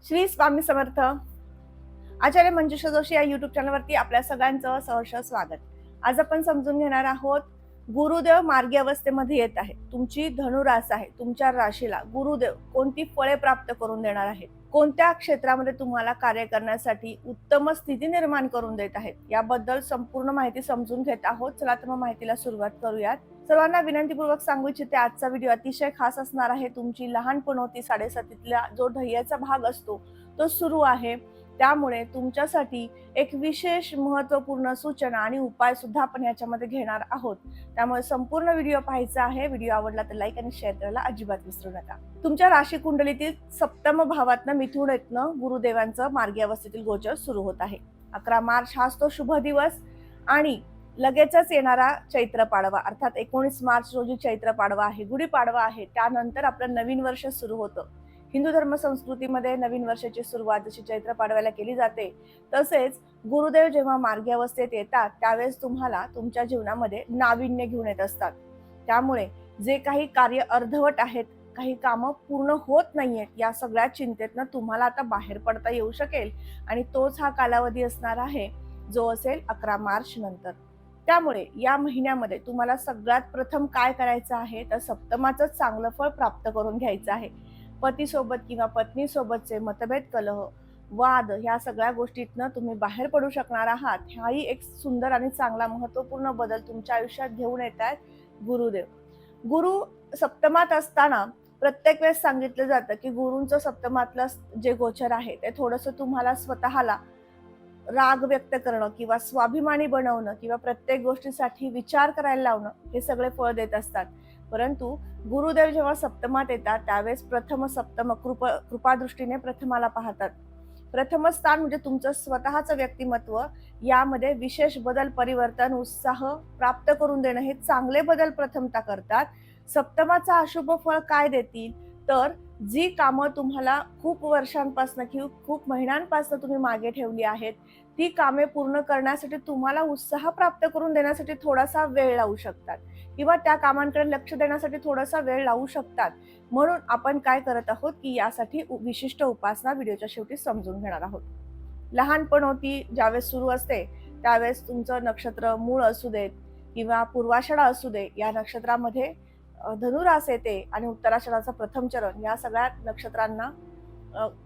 श्री स्वामी समर्थ. आचार्य मंजुषा जोशी या युट्यूब चॅनलवरती आपल्या सगळ्यांचं सहर्ष स्वागत. आज आपण समजून घेणार आहोत, गुरुदेव मार्गी अवस्थेमध्ये येत आहे. तुमची धनुरास आहे. तुमच्या राशीला गुरुदेव कोणती फळे प्राप्त करून देणार आहेत, कोणत्या क्षेत्रामध्ये तुम्हाला कार्य करण्यासाठी उत्तम स्थिती निर्माण करून देत आहेत, याबद्दल संपूर्ण माहिती समजून घेत आहोत. चला तर मग माहितीला सुरुवात करूयात. सर्वांना विनंतीपूर्वक सांगू इच्छिते, आजचा व्हिडिओ अतिशय खास असणार आहे. तुमची लहानपणोती 7.5 जो ढय्याचा भाग असतो तो सुरू आहे. त्यामुळे तुमच्यासाठी एक विशेष महत्त्वपूर्ण सूचना आणि उपाय सुद्धा आपण याच्यामध्ये घेणार आहोत. त्यामुळे संपूर्ण व्हिडिओ पाहायचा आहे. व्हिडिओ आवडला तर लाईक आणि शेअर करायला अजिबात विसरू नका. तुमच्या राशी कुंडलीतील सप्तम भावातनं मिथुन रत्न गुरुदेवांचं मार्गी अवस्थेतील गोचर सुरू होत आहे. 11 मार्च हाच तो शुभ दिवस आणि लगेचच येणारा चैत्र पाडवा अर्थात 19 मार्च रोजी चैत्र पाडवा आहे, गुढीपाडवा आहे. त्यानंतर आपलं नवीन वर्ष सुरू होतं. हिंदू धर्म संस्कृतीमध्ये नवीन वर्षाची सुरुवात जशी चैत्र पाडव्याला केली जाते, तसेच गुरुदेव जेव्हा मार्गी अवस्थेत येतात त्यावेळेस तुम्हाला तुमच्या जीवनामध्ये नाविन्य घेऊन येत असतात. त्यामुळे जे काही कार्य अर्धवट आहेत, काही कामं पूर्ण होत नाहीयेत, या सगळ्या चिंतेतनं तुम्हाला आता बाहेर पडता येऊ शकेल आणि तोच हा कालावधी असणार आहे जो असेल 11 मार्च नंतर. त्यामुळे या महिन्यामध्ये तुम्हाला सगळ्यात प्रथम काय करायचं आहे तर सप्तमाचं चांगलं फळ प्राप्त करून घ्यायचं आहे. पतीसोबत किंवा पत्नीसोबतचे मतभेद, कलह, वाद ह्या सगळ्या गोष्टीतनं तुम्ही बाहेर पडू शकणार आहात. हाही एक सुंदर आणि चांगला महत्त्वपूर्ण बदल तुमच्या आयुष्यात घेऊन येत आहेत गुरुदेव. गुरु सप्तमात असताना प्रत्येक वेळेस सांगितलं जातं की गुरूंचं सप्तमातलं जे गोचर आहे ते थोडंसं तुम्हाला स्वतःला राग व्यक्त करणं किंवा स्वाभिमानी बनवणं किंवा प्रत्येक गोष्टीसाठी विचार करायला लावणं हे सगळे फळ देत असतात. परंतु गुरुदेव जेव्हा सप्तमात येतात त्यावेळेस प्रथम सप्तम कृपादृष्टीने प्रथमाला पाहतात. प्रथम स्थान म्हणजे तुमचं स्वतःचं व्यक्तिमत्व, यामध्ये विशेष बदल, परिवर्तन, उत्साह प्राप्त करून देणं हे चांगले बदल प्रथमता करतात. सप्तमाचा अशुभ फळ काय देतील तर जी कामं तुम्हाला खूप वर्षांपासून किंवा खूप महिन्यांपासून तुम्ही मागे ठेवली आहेत ती कामे पूर्ण करण्यासाठी तुम्हाला उत्साह प्राप्त करून देण्यासाठी थोडासा वेळ लावू शकतात किंवा त्या कामांकडे लक्ष देण्यासाठी थोडासा वेळ लावू शकतात. म्हणून आपण काय करत आहोत की यासाठी विशिष्ट उपासना व्हिडिओच्या शेवटी समजून घेणार आहोत. लहानपणोती ज्यावेळेस सुरू असते त्यावेळेस तुमचं नक्षत्र मूळ असू देत किंवा पूर्वाषाढा असू दे, या नक्षत्रामध्ये धनुरास येते आणि उत्तराषाढाचा प्रथम चरण, या सगळ्या नक्षत्रांना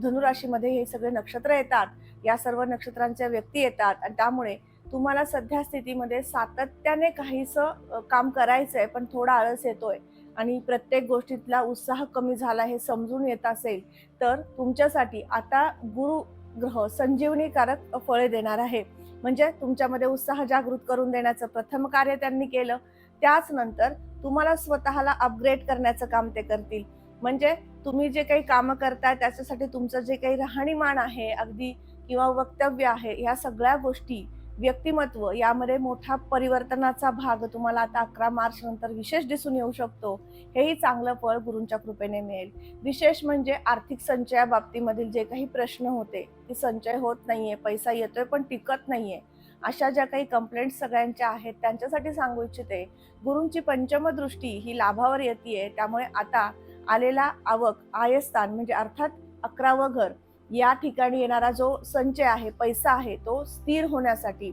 धनुराशीमध्ये हे सगळे नक्षत्र येतात. या सर्व नक्षत्रांच्या व्यक्ती येतात आणि त्यामुळे तुम्हाला सध्या स्थितीमध्ये सातत्याने काहीसं काम करायचंय पण थोडा आळस येतोय आणि प्रत्येक गोष्टीतला उत्साह कमी झाला हे समजून येत असेल तर तुमच्यासाठी आता गुरु ग्रह संजीवनीकारक फळे देणार आहे. म्हणजे तुमच्यामध्ये उत्साह जागृत करून देण्याचं प्रथम कार्य त्यांनी केलं. त्याच नंतर तुम्हाला स्वतःला अपग्रेड करण्याचं काम ते करतील. म्हणजे तुम्ही जे काही कामं करताय त्याच्यासाठी तुमचं जे काही राहणीमान आहे अगदी किंवा वक्तव्य आहे, ह्या सगळ्या गोष्टी, व्यक्तिमत्व यामध्ये मोठा परिवर्तनाचा भाग तुम्हाला आता 11 मार्च नंतर विशेष दिसून येऊ शकतो. हेही चांगलं फळ गुरूंच्या कृपेने मिळेल. विशेष म्हणजे आर्थिक संचया बाबतीमधील जे काही प्रश्न होते की संचय होत नाहीये, पैसा येतोय पण टिकत नाहीये, अशा ज्या काही कंप्लेंट सगळ्यांच्या आहेत त्यांच्यासाठी सांगू इच्छिते, गुरूंची पंचम दृष्टी ही लाभावर येते. त्यामुळे आता आलेला आवक आयस्थान म्हणजे अर्थात 11वं घर, या ठिकाणी येणारा जो संचय आहे, पैसा आहे, तो स्थिर होण्यासाठी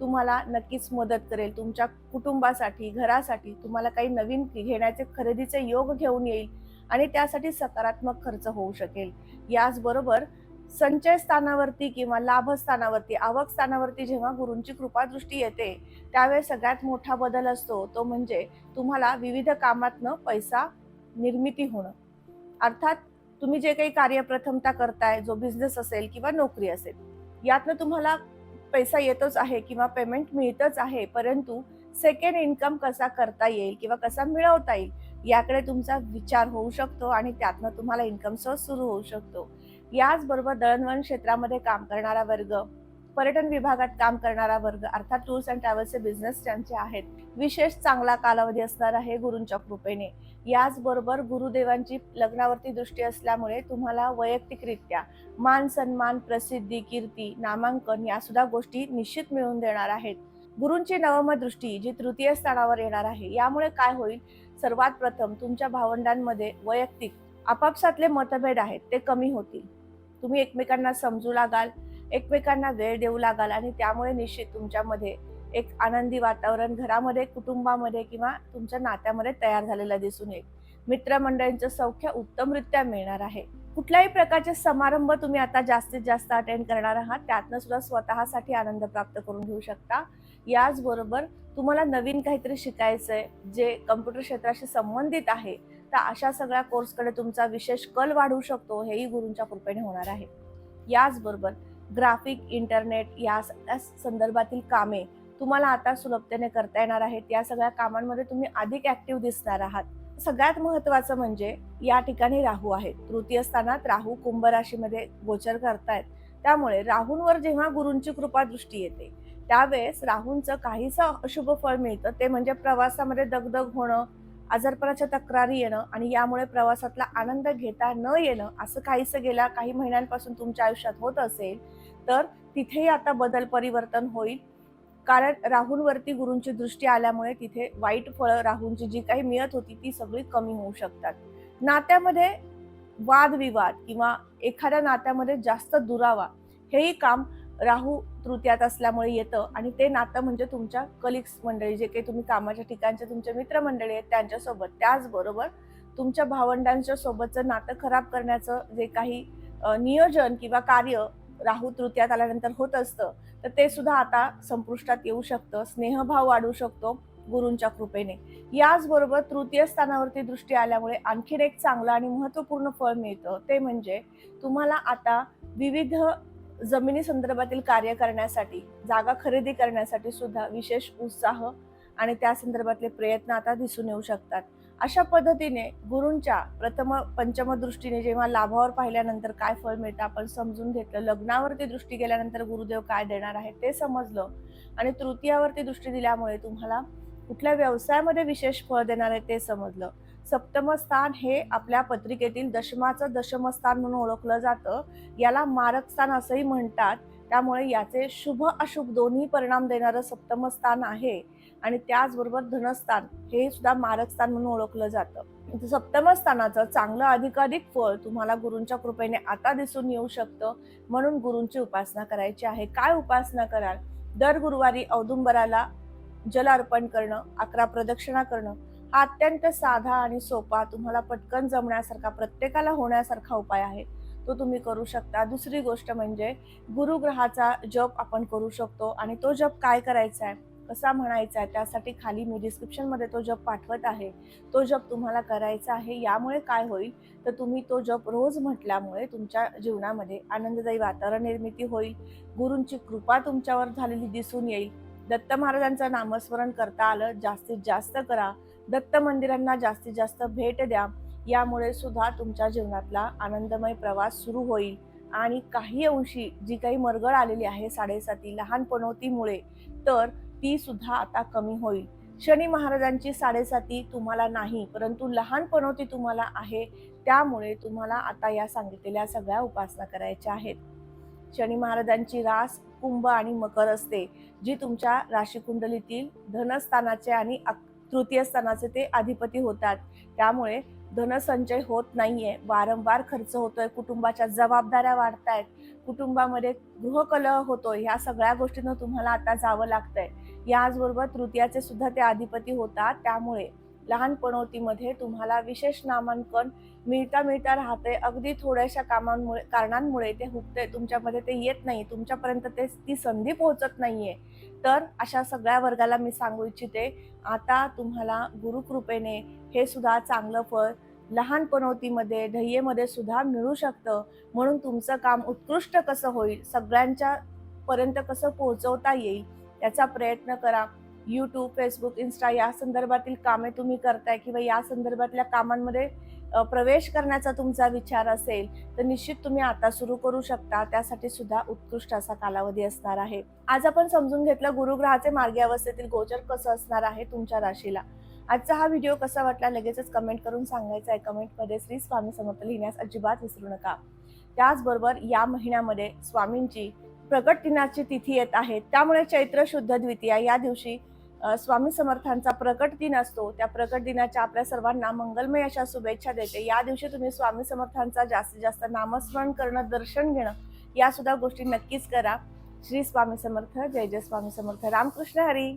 तुम्हाला नक्कीच मदत करेल. तुमच्या कुटुंबासाठी, घरासाठी तुम्हाला काही नवीन घेण्याचे, खरेदीचे योग घेऊन येईल आणि त्यासाठी सकारात्मक खर्च होऊ शकेल. याचबरोबर संचय स्थानावरती किंवा लाभ स्थानावरती, आवक स्थानावरती जेव्हा गुरूंची कृपादृष्टी येते त्यावेळेस सगळ्यात मोठा बदल असतो तो म्हणजे तुम्हाला विविध कामातनं पैसा निर्मिती होणं. अर्थात तुम्ही जे काही कार्य प्रथमता करताय, जो बिझनेस असेल किंवा नोकरी असेल, यातनं तुम्हाला पैसा येतच आहे किंवा पेमेंट मिळतच आहे, परंतु सेकंड इन्कम कसा करता येईल किंवा कसा मिळवता येईल याकडे तुमचा विचार होऊ शकतो आणि त्यातनं तुम्हाला इन्कम सोर्स सुरू होऊ शकतो. याचबरोबर दळणवळण क्षेत्रामध्ये काम करणारा वर्ग, पर्यटन विभागात काम करणारा वर्ग अर्थात टूर्स अँड ट्रॅव्हल्सचे बिझनेस ज्यांचे आहेत, विशेष चांगला कालावधी असणार आहे गुरूंच्या कृपेने. याचबरोबर गुरुदेवांची लग्नावरती दृष्टी असल्यामुळे तुम्हाला वैयक्तिकरित्या मान सन्मान, प्रसिद्धी, कीर्ती, नामांकन या सुद्धा गोष्टी निश्चित मिळवून देणार आहेत. गुरूंची नवम दृष्टी जी तृतीय स्थानावर येणार आहे, यामुळे काय होईल, सर्वात प्रथम तुमच्या भावंडांमध्ये वैयक्तिक आपापसातले मतभेद आहेत ते कमी होतील. तुम्ही एकमेकांना समजू लागाल, एकमेकांना वेळ देऊ लागाल आणि त्यामुळे निश्चित तुमच्यामध्ये एक आनंदी वातावरण घरामध्ये, कुटुंबामध्ये किंवा तुमच्या नात्यामध्ये तयार झालेलं दिसून येईल. मित्रमंडळींचं सौख्य उत्तमरित्या मिळणार आहे. कुठल्याही प्रकारचे समारंभ तुम्ही आता जास्तीत जास्त अटेंड करणार आहात, त्यातनं सुद्धा स्वतःसाठी आनंद प्राप्त करून घेऊ शकता. याचबरोबर तुम्हाला नवीन काहीतरी शिकायचंय जे कम्प्युटर क्षेत्राशी संबंधित आहे, तर अशा सगळ्या कोर्सकडे तुमचा विशेष कल वाढू शकतो, हेही गुरूंच्या कृपेने होणार आहे. याचबरोबर ग्राफिक, इंटरनेट या सगळ्या संदर्भातील कामे तुम्हाला आता सुलभतेने करता येणार आहेत. या सगळ्या कामांमध्ये तुम्ही अधिक ऍक्टिव्ह दिसणार आहात. सगळ्यात महत्वाचं म्हणजे या ठिकाणी राहू आहे. तृतीय स्थानात राहू कुंभ राशीमध्ये गोचर करतायत. त्यामुळे राहूंवर जेव्हा गुरूंची कृपा दृष्टी येते, त्यावेळेस राहूंचं काहीसं अशुभ फळ मिळतं. ते म्हणजे प्रवासामध्ये दगदग होणं, आजारपणाच्या तक्रारी येणं आणि यामुळे प्रवासातला आनंद घेता न येणं, असं काहीसं गेल्या काही महिन्यांपासून तुमच्या आयुष्यात होत असेल, तर तिथेही आता बदल परिवर्तन होईल. कारण राहूंवरती गुरूंची दृष्टी आल्यामुळे तिथे वाईट फळं राहूंची जी काही मिळत होती ती सगळी कमी होऊ शकतात. नात्यामध्ये वादविवाद किंवा एखाद्या नात्यामध्ये जास्त दुरावा, हेही काम राहू तृतीयात असल्यामुळे येतं आणि ते नातं म्हणजे तुमच्या कलिग्स मंडळी, जे काही तुम्ही कामाच्या ठिकाणचे तुमचे मित्रमंडळी आहेत त्यांच्यासोबत, त्याचबरोबर तुमच्या भावंडांच्या सोबतचं नातं खराब करण्याचं जे काही नियोजन किंवा कार्य राहू तृतीयात आल्यानंतर होत असतं, तर ते सुद्धा आता संपुष्टात येऊ शकतं. स्नेहभाव वाढू शकतो गुरूंच्या कृपेने. याचबरोबर तृतीय स्थानावरती दृष्टी आल्यामुळे आणखीन एक चांगलं आणि महत्त्वपूर्ण फळ मिळतं. ते म्हणजे तुम्हाला आता विविध जमिनी संदर्भातील कार्य करण्यासाठी, जागा खरेदी करण्यासाठी सुद्धा विशेष उत्साह आणि त्या संदर्भातले प्रयत्न आता दिसून येऊ शकतात. अशा पद्धतीने गुरूंच्या प्रथम पंचम दृष्टीने जेव्हा लाभावर पाहिल्यानंतर काय फळ मिळतं आपण समजून घेतलं, लग्नावरती दृष्टी गेल्यानंतर गुरुदेव काय देणार आहे ते समजलं आणि तृतीयावरती दृष्टी दिल्यामुळे तुम्हाला कुठल्या व्यवसायामध्ये विशेष फळ देणार आहे ते समजलं. सप्तम स्थान हे आपल्या पत्रिकेतील दशमाचं दशम स्थान म्हणून ओळखलं जातं. याला मारक स्थान असंही म्हणतात. त्यामुळे याचे शुभ अशुभ दोन्ही परिणाम देणारं सप्तम स्थान आहे आणि त्याचबरोबर धनस्थान हे सुद्धा मारक स्थान म्हणून ओळखलं जातं. सप्तम स्थानाचं चांगलं अधिकाधिक फळ तुम्हाला गुरूंच्या कृपेने आता दिसून येऊ शकतं. म्हणून गुरूंची उपासना करायची आहे. काय उपासना कराल? दर गुरुवारी औदुंबराला जल अर्पण करणं, 11 प्रदक्षिणा करणं हा अत्यंत साधा आणि सोपा, तुम्हाला पटकन जमण्यासारखा, प्रत्येकाला होण्यासारखा उपाय आहे. तो तुम्ही करू शकता. दुसरी गोष्ट म्हणजे गुरुग्रहाचा जप आपण करू शकतो आणि तो जप काय करायचा आहे, कसा म्हणायचा आहे, त्यासाठी खाली मी डिस्क्रिप्शनमध्ये तो जप पाठवत आहे. तो जप तुम्हाला करायचा आहे. यामुळे काय होईल, तर तुम्ही तो जप रोज म्हटल्यामुळे तुमच्या जीवनामध्ये आनंददायी वातावरण निर्मिती होईल. गुरूंची कृपा तुमच्यावर झालेली दिसून येईल. दत्त महाराजांचं नामस्मरण करता आलं जास्तीत जास्त करा. दत्त मंदिरांना जास्तीत जास्त भेट द्या. यामुळे सुद्धा तुमच्या जीवनातला आनंदमय प्रवास सुरू होईल आणि काही अंशी जी काही मरगळ आलेली आहे 7.5 लहानपणोतीमुळे, तर ती सुद्धा आता कमी होईल. शनी महाराजांची 7.5 तुम्हाला नाही, परंतु लहानपणोती तुम्हाला आहे. त्यामुळे तुम्हाला आता या सांगितलेल्या सगळ्या उपासना करायच्या आहेत. शनी महाराजांची रास कुंभ आणि मकर असते, जी तुमच्या राशी कुंडलीतील धनस्थानाचे आणि तृतीय स्थानाचे ते अधिपती होतात. त्यामुळे धनसंचय होत नाहीये, वारंवार खर्च होतोय, कुटुंबाच्या जबाबदाऱ्या वाढतायत, कुटुंबामध्ये गृहकलह होतोय, ह्या सगळ्या गोष्टींना तुम्हाला आता जावं लागतंय. याचबरोबर तृतीयाचे सुद्धा ते अधिपती होतात. त्यामुळे लहानपणोतीमध्ये तुम्हाला विशेष नामांकन मिळता मिळता राहते. अगदी थोड्याशा कारणांमुळे ते हुकते, तुमच्यामध्ये ते येत नाही, तुमच्यापर्यंत ती संधी पोहोचत नाहीये. तर अशा सगळ्या वर्गाला मी सांगू इच्छिते, आता तुम्हाला गुरुकृपेने हे सुद्धा चांगलं फळ लहानपणोतीमध्ये, ढय्येमध्ये सुद्धा मिळू शकतं. म्हणून तुमचं काम उत्कृष्ट कसं होईल, सगळ्यांच्या पर्यंत कसं पोहोचवता येईल, याचा प्रयत्न करा. यूट्यूब, फेसबुक, इन्स्टा या संदर्भातील कामे तुम्ही करताय किंवा या संदर्भातल्या कामांमध्ये प्रवेश करण्याचा तुमचा विचार असेल, तर निश्चित तुम्ही आता सुरू करू शकता. त्यासाठी सुद्धा उत्कृष्ट असा कालावधी असणार आहे. आज आपण समजून घेतलं गुरुग्रहाचे मार्गी अवस्थेतील गोचर कसं असणार आहे तुमच्या राशीला. आजचा हा व्हिडिओ कसा वाटला लगेचच कमेंट करून सांगायचा आहे. कमेंटमध्ये श्री स्वामी समर्थ लिहिण्यास अजिबात विसरू नका. त्याचबरोबर या महिन्यामध्ये स्वामींची प्रकट दिनाची तिथी येत आहे. त्यामुळे चैत्र शुद्ध द्वितीया या दिवशी स्वामी समर्थांचा प्रकट दिन असतो. त्या प्रकट दिनाच्या आपल्या सर्वांना मंगलमय अशा शुभेच्छा देते. या दिवशी तुम्ही स्वामी समर्थांचा जास्तीत जास्त नामस्मरण करणं, दर्शन घेणं या सुद्धा गोष्टी नक्कीच करा. श्री स्वामी समर्थ. जय जय स्वामी समर्थ. रामकृष्ण हरी.